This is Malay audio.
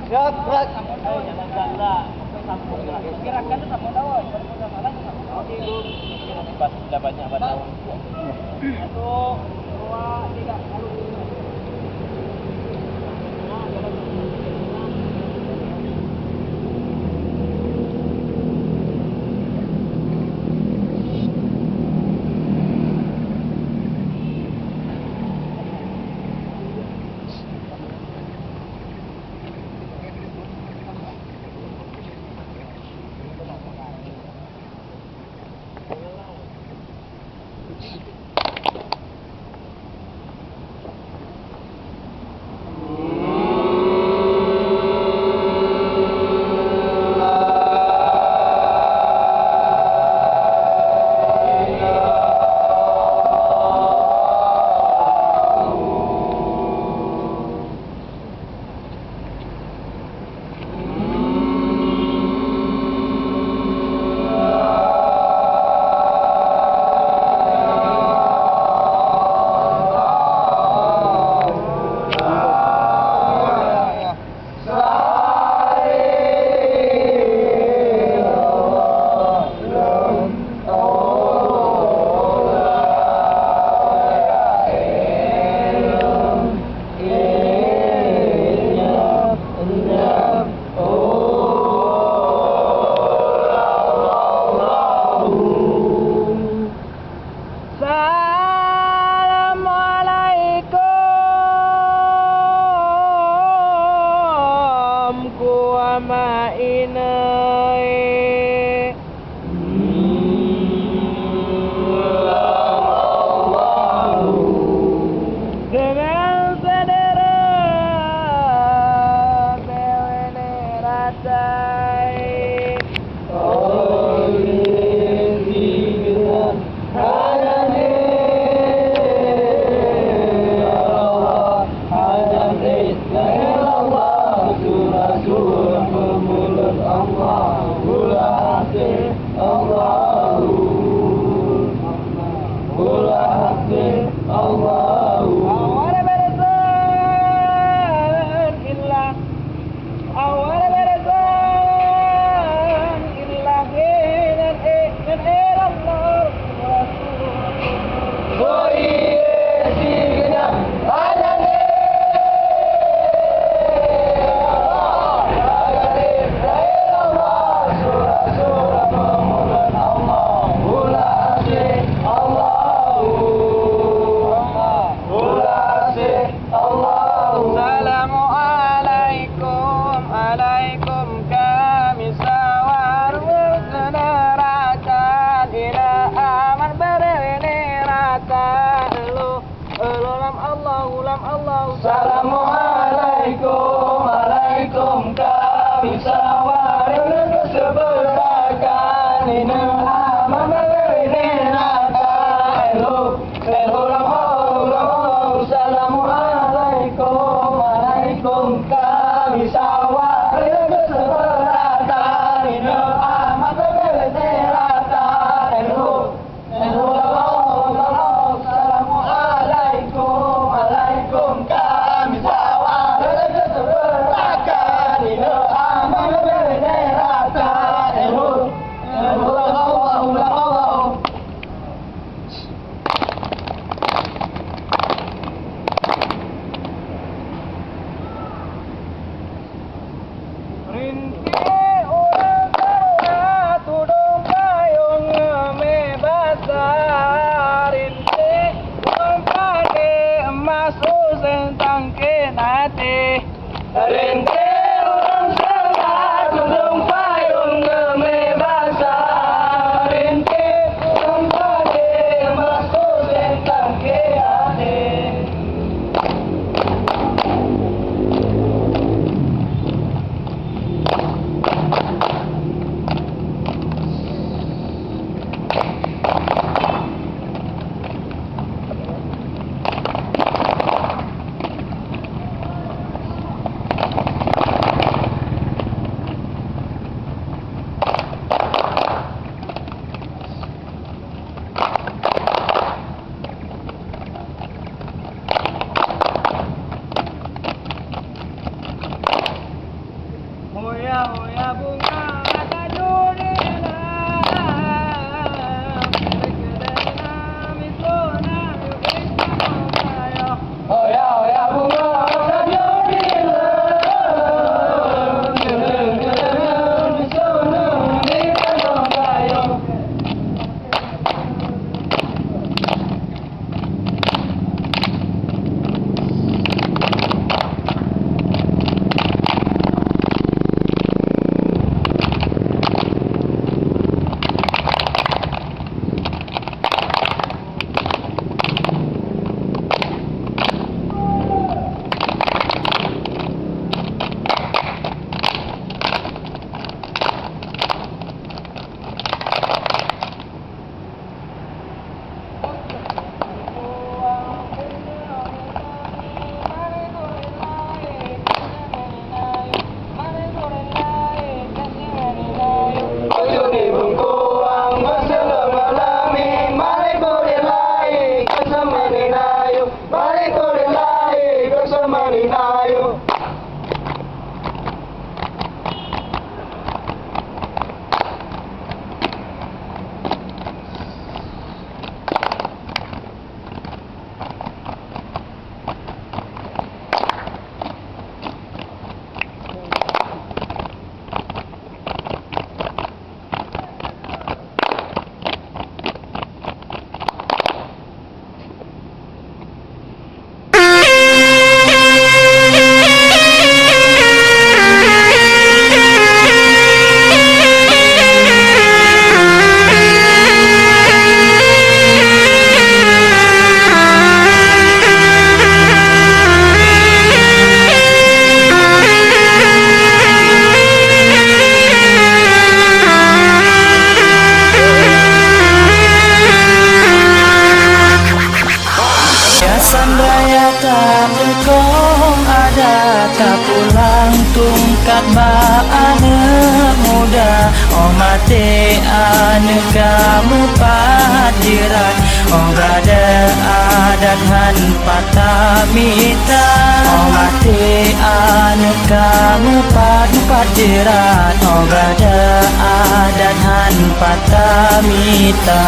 Gerak, gerak. Ayo jangan galak. Sambung lah. Gerakan tu sama lawan. Kalau dah salah tu sama lawan. Okey, lu. Kira bebas sudah banyak banyak. 1 2 3 lalu. Assalamualaikum, alaikum kami sawarin seberakan ini aman ini naka elu Assalamualaikum, alaikum kami sawarin seberakan ini aman ini naka elu Assalamualaikum, alaikum kami sawarin seberakan ini aman ini naka elu Rente orang salah tudung payung ngemebasan Rente orang pade masuk tentang keade hoya bunga kajurina Bekedena mislona yukisma maya Hoya hoya bunga kajurina Mislona yukisma maya Raya tak berkong ada tak pulang tungkat ba anak muda oh mate anak kamu patiran oh gada adat han patamita oh mate anak kamu patiran oh gada adat han patamita